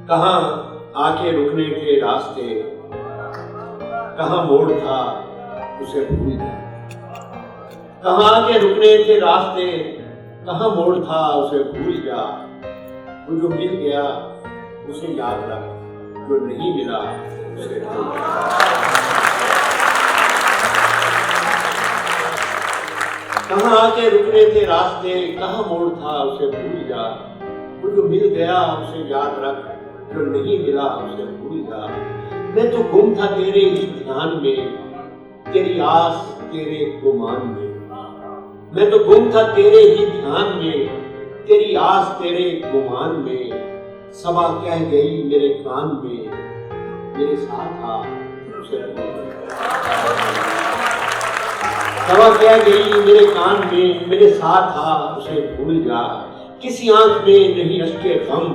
कहाँ आके रुकने के रास्ते, कहाँ मोड़ था उसे भूल जा। कहाँ आके रुकने के रास्ते, कहाँ मोड़ था उसे भूल जा। वो जो मिल गया उसे याद रख, जो नहीं मिला उसे भूल जा। कहाँ आके रुकने थे रास्ते, कहाँ मोड़ था उसे भूल जा। वो जो मिल गया उसे याद रख, जो नहीं मिला उसे भूल जा। मैं तो गुम था तेरे ही ध्यान में, तेरी आस तेरे गुमान में। मैं तो गुम था तेरे ही ध्यान में, तेरी आस तेरे गुमान में। सबा कह गई मेरे कान में, मेरे साथ था उसे भूल जा। सबा कह गई मेरे कान में, मेरे साथ था उसे भूल जा। किसी आंख में नहीं अश्के गम,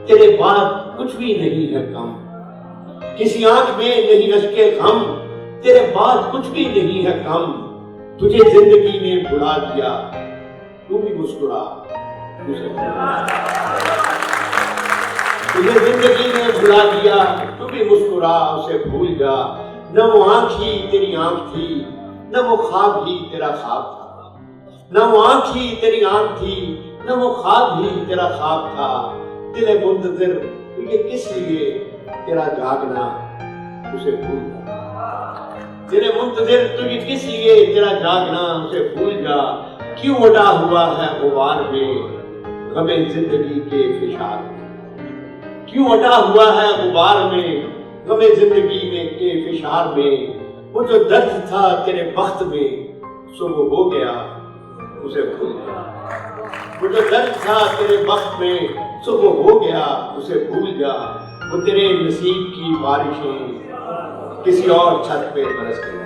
तेरे बाद कुछ भी नहीं है कम। किसी आंख में नहीं अश्के गम, तेरे बाद कुछ भी नहीं है कम। तुझे जिंदगी ने भुला दिया, तू भी मुस्कुरा उसे भूल जा। तुझे जिंदगी ने भुला दिया, तू भी मुस्कुरा उसे भूल जा। न वो आंख ही तेरी आंख थी, न वो ख्वाब ही तेरा ख्वाब था। न वो आंख ही तेरी आंख थी, न वो ख्वाब ही तेरा ख्वाब था। दिल मुंतज़िर तुझे किस लिए तेरा जागना उसे भूल जा। दिल मुंतज़िर तुझे किस लिए तेरा जागना उसे भूल जा। क्यों उड़ा हुआ है गुबार में गमे जिंदगी के फिशार में। क्यों उड़ा हुआ है गुबार में गमे जिंदगी में के फिशार में। वो जो दर्द था तेरे बख्त में, सो वो हो गया उसे भूल जा। वो जो दर्द था तेरे बख्त में, सो वो हो गया उसे भूल जा। वो तेरे नसीब की बारिशें किसी और छत पे बरस गई।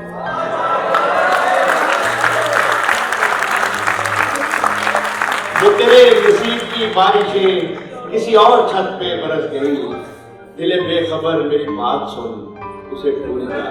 वो तेरे नसीब की बारिशें किसी और छत पे बरस गई। दिले बेखबर मेरी बात सुन उसे भूल जा।